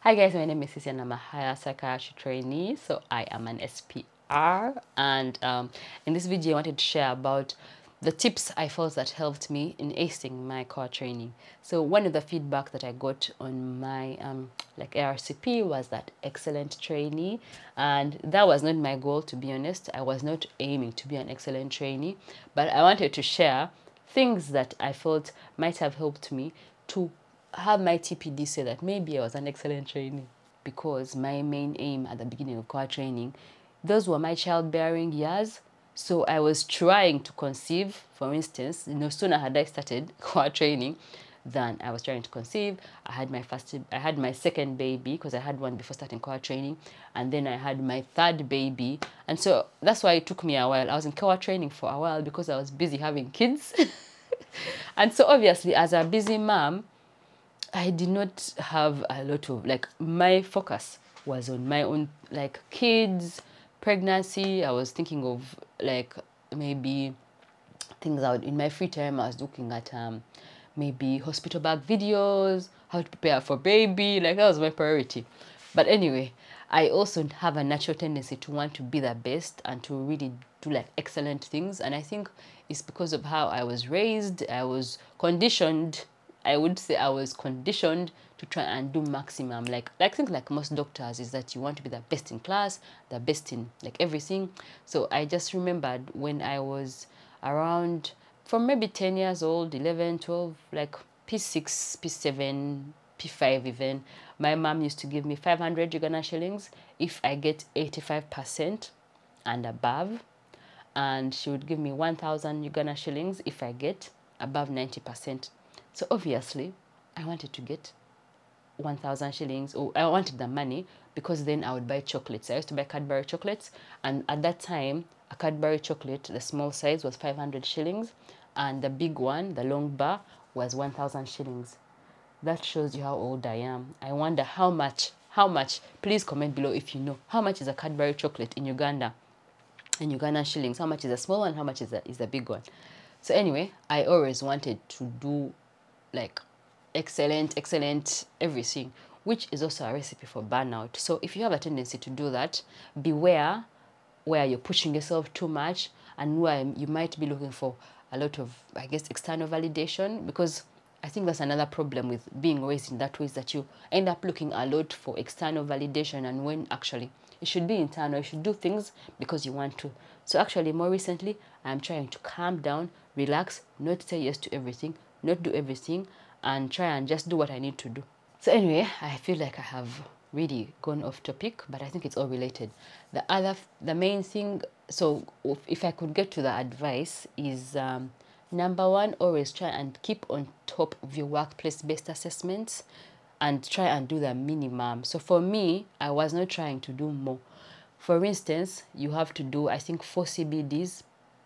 Hi guys, my name is Sissy and I'm a higher psychiatry trainee. So I am an SPR, and in this video I wanted to share about the tips I felt that helped me in acing my core training. So one of the feedback that I got on my like ARCP was that excellent trainee, and that was not my goal, to be honest. I was not aiming to be an excellent trainee, but I wanted to share things that I felt might have helped me to have my TPD say that maybe I was an excellent trainee, because my main aim at the beginning of core training, those were my childbearing years. So I was trying to conceive, for instance, sooner had I started core training than I was trying to conceive. I had my second baby, because I had one before starting core training, and then I had my third baby. And so that's why it took me a while. I was in core training for a while because I was busy having kids. And so obviously, as a busy mom, I did not have a lot of, like, my focus was on my own, like, kids, pregnancy. I was thinking of, like, maybe things out in my free time. I was looking at maybe hospital bag videos, how to prepare for baby. Like, that was my priority. But anyway, I also have a natural tendency to want to be the best and to really do, like, excellent things. And I think it's because of how I was raised. I was conditioned, I would say I was conditioned to try and do maximum. Like I think, like most doctors, is that you want to be the best in class, the best in, like, everything. So I just remembered when I was around, from maybe 10 years old, 11, 12, like P6, P7, P5 even, my mom used to give me 500 Uganda shillings if I get 85% and above. And she would give me 1,000 Uganda shillings if I get above 90%. So obviously, I wanted to get 1,000 shillings, or I wanted the money, because then I would buy chocolates. I used to buy Cadbury chocolates, and at that time, a Cadbury chocolate, the small size, was 500 shillings, and the big one, the long bar, was 1,000 shillings. That shows you how old I am. I wonder how much, please comment below if you know, how much is a Cadbury chocolate in Uganda, in Ugandan shillings? How much is a small one? How much is the big one? So anyway, I always wanted to do, like, excellent everything, which is also a recipe for burnout. So if you have a tendency to do that, beware where you're pushing yourself too much, and where you might be looking for a lot of, I guess, external validation. Because I think that's another problem with being raised in that way, is that you end up looking a lot for external validation, and when actually it should be internal. You should do things because you want to. So actually, more recently, I'm trying to calm down, relax, not say yes to everything, not do everything, and try and just do what I need to do. So anyway, I feel like I have really gone off topic, but I think it's all related. The main thing, so if I could get to the advice, is number one, always try and keep on top of your workplace-based assessments, and try and do the minimum. So for me, I was not trying to do more. For instance, you have to do, I think, 4 CBDs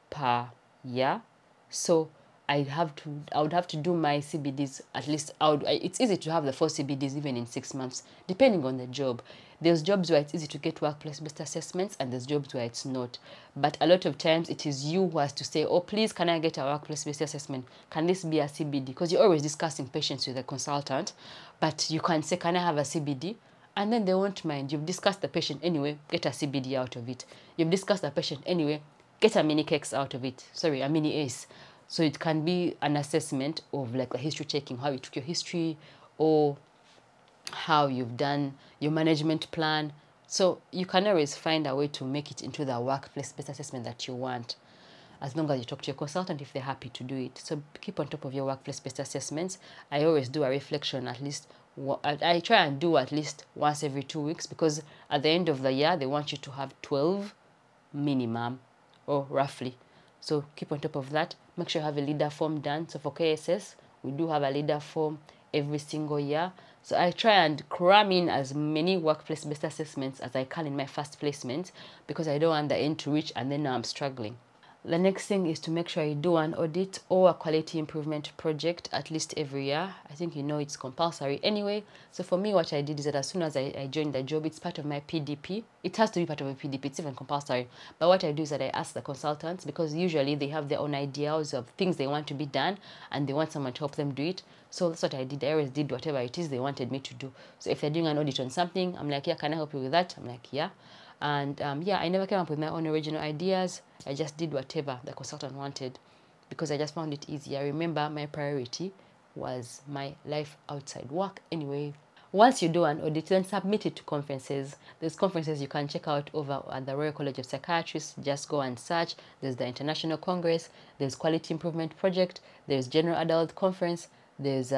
per year. So I would have to do my CBDs at least. It's easy to have the 4 CBDs even in 6 months, depending on the job. There's jobs where it's easy to get workplace-based assessments, and there's jobs where it's not. But a lot of times it is you who has to say, oh, please, can I get a workplace-based assessment? Can this be a CBD? Because you're always discussing patients with a consultant, but you can say, can I have a CBD? And then they won't mind. You've discussed the patient anyway, get a CBD out of it. You've discussed the patient anyway, get a mini cakes out of it. Sorry, a mini ACE. So it can be an assessment of, like, the history taking, how you took your history, or how you've done your management plan. So you can always find a way to make it into the workplace-based assessment that you want, as long as you talk to your consultant if they're happy to do it. So keep on top of your workplace-based assessments. I always do a reflection at least. I try and do at least once every 2 weeks, because at the end of the year, they want you to have 12 minimum, or roughly. So keep on top of that. Make sure you have a leader form done. So for KSS, we do have a leader form every single year. So I try and cram in as many workplace-based assessments as I can in my first placement, because I don't want the end to reach and then now I'm struggling. The next thing is to make sure you do an audit or a quality improvement project at least every year. I think you know it's compulsory anyway. So for me, what I did is that as soon as I joined the job, it's part of my PDP. It has to be part of a PDP. It's even compulsory. But what I do is that I ask the consultants, because usually they have their own ideas of things they want to be done and they want someone to help them do it. So that's what I did. I always did whatever it is they wanted me to do. So if they're doing an audit on something, I'm like, yeah, can I help you with that? I'm like, yeah. And yeah, I never came up with my own original ideas. I just did whatever the consultant wanted because I just found it easy. I remember my priority was my life outside work anyway. Once you do an audit, then submit it to conferences. There's conferences you can check out over at the Royal College of Psychiatrists. Just go and search. There's the International Congress. There's Quality Improvement Project. There's General Adult Conference. There's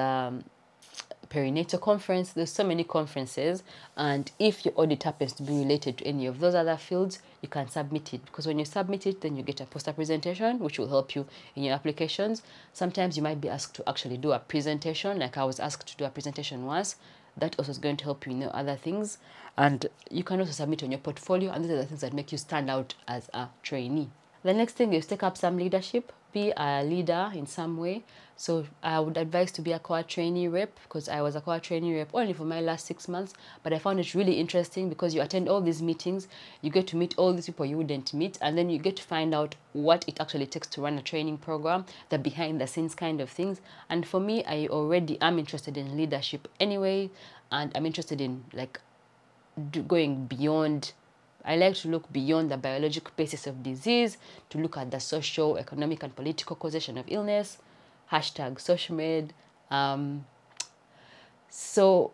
perinatal conference. There's so many conferences, and if your audit happens to be related to any of those other fields, you can submit it, because when you submit it, then you get a poster presentation which will help you in your applications. Sometimes you might be asked to actually do a presentation, like I was asked to do a presentation once. That also is going to help you in other things, and you can also submit on your portfolio, and these are the things that make you stand out as a trainee. The next thing is take up some leadership. Be a leader in some way. So I would advise to be a core trainee rep, because I was a core trainee rep only for my last 6 months, but I found it really interesting because you attend all these meetings, you get to meet all these people you wouldn't meet, and then you get to find out what it actually takes to run a training program, the behind the scenes kind of things. And for me, I already am interested in leadership anyway, and I'm interested in like going beyond. I like to look beyond the biological basis of disease, to look at the social, economic, and political causation of illness, hashtag SocialMed. So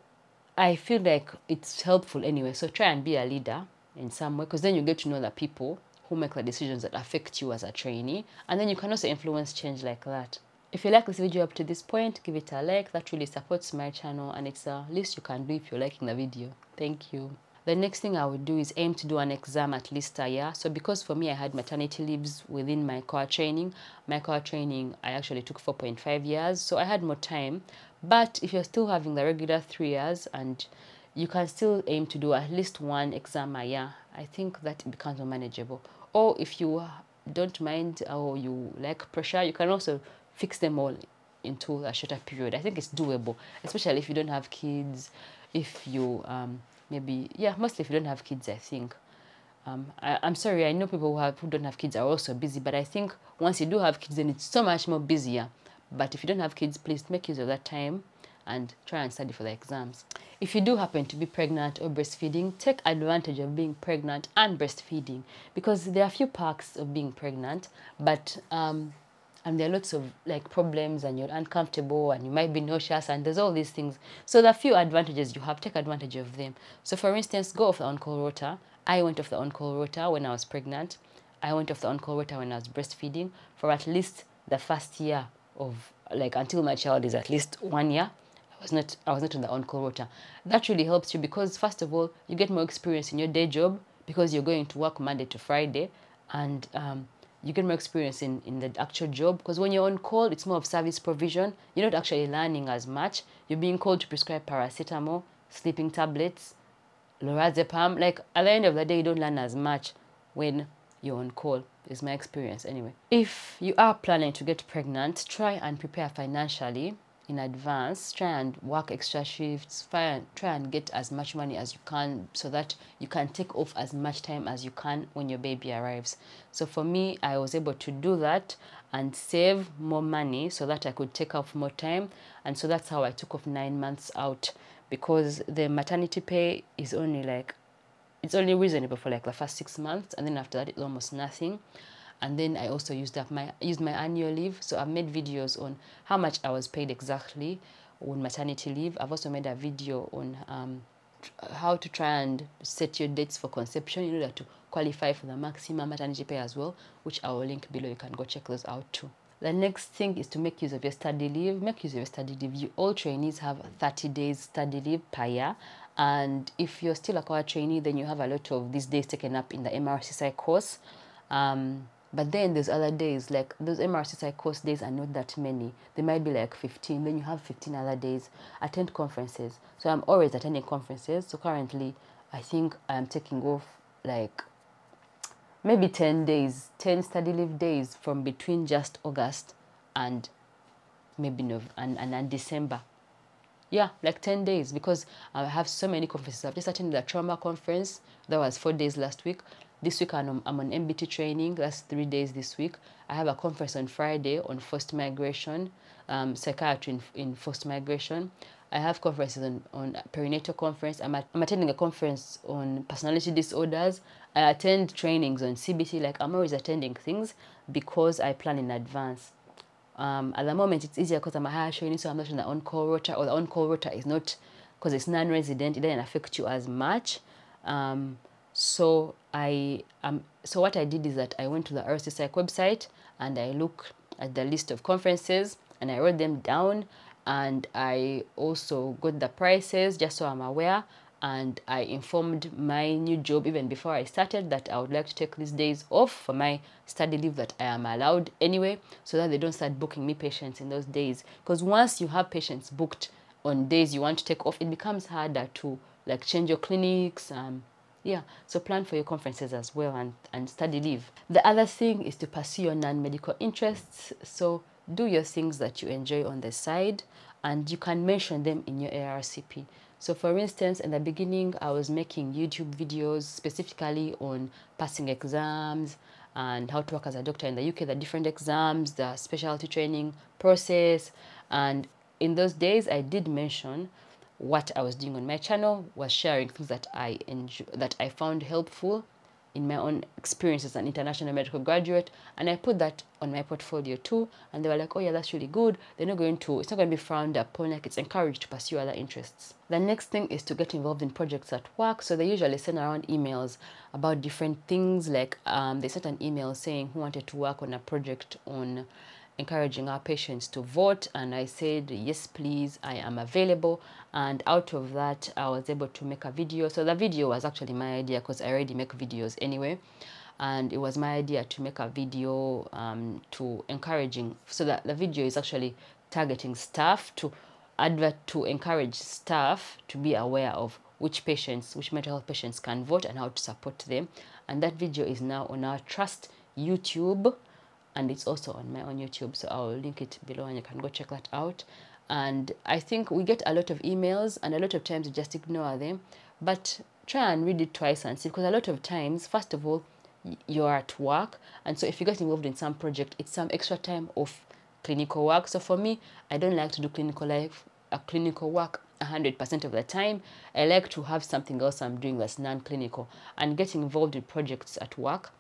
I feel like it's helpful anyway. So try and be a leader in some way, because then you get to know the people who make the decisions that affect you as a trainee, and then you can also influence change like that. If you like this video up to this point, give it a like. That really supports my channel, and it's the least you can do if you're liking the video. Thank you. The next thing I would do is aim to do an exam at least a year. So because for me I had maternity leaves within my core training, I actually took 4.5 years. So I had more time. But if you're still having the regular 3 years, and you can still aim to do at least one exam a year, I think that it becomes more manageable. Or if you don't mind or you like pressure, you can also fix them all into a shorter period. I think it's doable, especially if you don't have kids, if you maybe, yeah, mostly if you don't have kids, I think. I'm sorry, I know people who don't have kids are also busy, but I think once you do have kids, then it's so much more busier. But if you don't have kids, please make use of that time and try and study for the exams. If you do happen to be pregnant or breastfeeding, take advantage of being pregnant and breastfeeding, because there are a few perks of being pregnant, but and there are lots of like problems, and you're uncomfortable, and you might be nauseous, and there's all these things. So there are few advantages you have. Take advantage of them. So for instance, go off the on-call rota. I went off the on-call rota when I was pregnant. I went off the on-call rota when I was breastfeeding for at least the first year of, like, until my child is at least 1 year. I was not on the on-call rota. That really helps you because, first of all, you get more experience in your day job because you're going to work Monday to Friday, and you get more experience in the actual job, because when you're on call, it's more of service provision. You're not actually learning as much. You're being called to prescribe paracetamol, sleeping tablets, lorazepam. Like, at the end of the day, you don't learn as much when you're on call, is my experience anyway. If you are planning to get pregnant, try and prepare financially in advance. Try and work extra shifts. Try and get as much money as you can, so that you can take off as much time as you can when your baby arrives. So for me, I was able to do that and save more money so that I could take off more time. And so that's how I took off 9 months out, because the maternity pay is only like, it's only reasonable for like the first 6 months, and then after that it's almost nothing. And then I also used my annual leave. So I've made videos on how much I was paid exactly on maternity leave. I've also made a video on how to try and set your dates for conception in order to qualify for the maximum maternity pay as well, which I will link below. You can go check those out too. The next thing is to make use of your study leave. Make use of your study leave. All trainees have 30 days study leave per year. And if you're still a core trainee, then you have a lot of these days taken up in the MRCSI course. But then there's other days, like those MRCSI course days are not that many. They might be like 15, then you have 15 other days. Attend conferences. So I'm always attending conferences. So currently, I think I'm taking off like maybe 10 days, 10 study leave days from between just August and maybe and December. Yeah, like 10 days, because I have so many conferences. I've just attended a trauma conference. That was 4 days last week. This week I'm on MBT training. That's 3 days this week. I have a conference on Friday on forced migration, psychiatry in forced migration. I have conferences on perinatal conference. I'm attending a conference on personality disorders. I attend trainings on CBT. Like, I'm always attending things because I plan in advance. At the moment, it's easier because I'm a higher trainee, so I'm not on the on-call rota, or the on-call rota is not, because it's non-resident, it doesn't affect you as much. So what I did is that I went to the RC Psych website and I looked at the list of conferences and I wrote them down, and I also got the prices just so I'm aware. And I informed my new job even before I started that I would like to take these days off for my study leave that I am allowed anyway, so that they don't start booking me patients in those days. Because once you have patients booked on days you want to take off, it becomes harder to like change your clinics. Yeah, so plan for your conferences as well, and study leave. The other thing is to pursue your non-medical interests. So do your things that you enjoy on the side, and you can mention them in your ARCP. So for instance, in the beginning, I was making YouTube videos specifically on passing exams and how to work as a doctor in the UK, the different exams, the specialty training process. And in those days, I did mention what I was doing on my channel, was sharing things that I enjoy, that I found helpful in my own experience as an international medical graduate, and I put that on my portfolio too. And they were like, oh yeah, that's really good. It's not going to be frowned upon, like it's encouraged to pursue other interests. The next thing is to get involved in projects at work. So they usually send around emails about different things, like they sent an email saying who wanted to work on a project on encouraging our patients to vote, and I said yes please, I am available. And out of that I was able to make a video. So the video was actually my idea because I already make videos anyway, and it was my idea to make a video to encouraging, so that the video is actually targeting staff to encourage staff to be aware of which mental health patients can vote and how to support them. And that video is now on our trust YouTube, and it's also on my own YouTube, so I'll link it below and you can go check that out. And I think we get a lot of emails, and a lot of times we just ignore them, but try and read it twice and see, because a lot of times, first of all, you're at work, and so if you get involved in some project, it's some extra time of clinical work. So for me, I don't like to do clinical work 100% of the time. I like to have something else I'm doing that's non-clinical, and getting involved in projects at work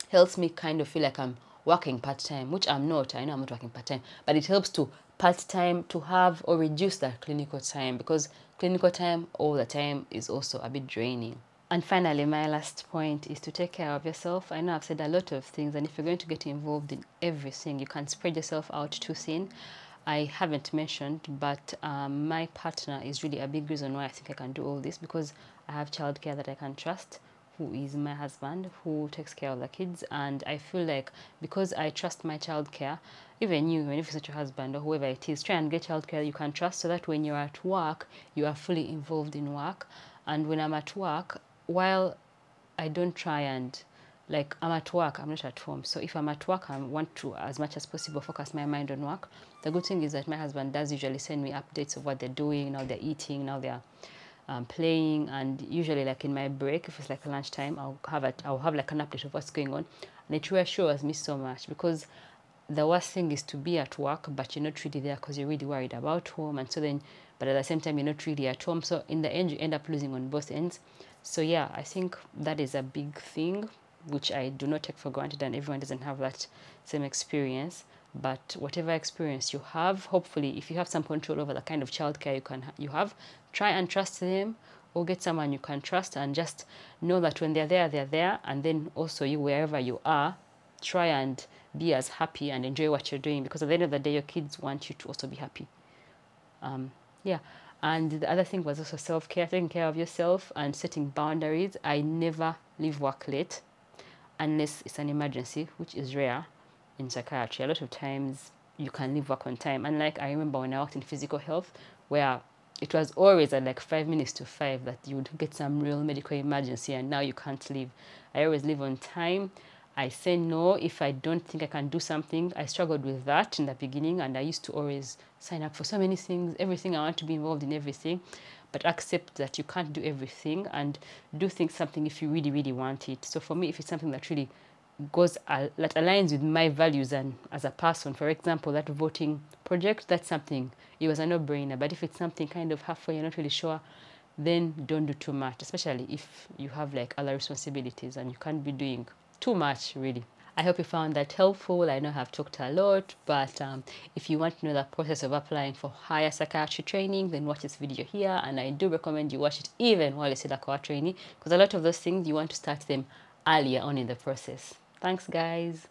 helps me kind of feel like I'm working part-time, which I'm not. I know I'm not working part-time, but it helps to part-time to have or reduce that clinical time, because clinical time all the time is also a bit draining. And finally, my last point is to take care of yourself. I know I've said a lot of things, and if you're going to get involved in everything, you can spread yourself out too thin. I haven't mentioned, but my partner is really a big reason why I think I can do all this, because I have childcare that I can trust, who is my husband, who takes care of the kids. And I feel like because I trust my childcare, even if it's not your husband or whoever it is, try and get childcare you can trust, so that when you're at work, you are fully involved in work. And when I'm at work, while I don't try and, like, I'm at work, I'm not at home. So if I'm at work, I want to, as much as possible, focus my mind on work. The good thing is that my husband does usually send me updates of what they're doing, now they're eating, now they're playing. And usually, like in my break, if it's like lunchtime, I'll have like an update of what's going on, and it reassures me so much, because the worst thing is to be at work but you're not really there because you're really worried about home, and so then, but at the same time you're not really at home, so in the end you end up losing on both ends. So yeah, I think that is a big thing which I do not take for granted, and everyone doesn't have that same experience. But whatever experience you have, hopefully if you have some control over the kind of childcare you have, try and trust them, or get someone you can trust, and just know that when they're there. And then also, you, wherever you are, try and be as happy and enjoy what you're doing, because at the end of the day your kids want you to also be happy. Yeah. And the other thing was also self-care, taking care of yourself and setting boundaries. I never leave work late unless it's an emergency, which is rare in psychiatry. A lot of times you can leave work on time. And like, I remember when I worked in physical health, where it was always at like 5 minutes to 5 that you would get some real medical emergency and now you can't leave. I always leave on time. I say no if I don't think I can do something. I struggled with that in the beginning, and I used to always sign up for so many things, everything. I want to be involved in everything, but accept that you can't do everything and do think something if you really, really want it. So for me, if it's something that really that aligns with my values and as a person, for example, that voting project, that's something, it was a no-brainer. But if it's something kind of halfway, you're not really sure, then don't do too much, especially if you have like other responsibilities and you can't be doing too much, really. I hope you found that helpful. I know I've talked a lot, but if you want to know the process of applying for higher psychiatry training, then watch this video here, and I do recommend you watch it even while you're still a core trainee, because a lot of those things you want to start them earlier on in the process. Thanks, guys.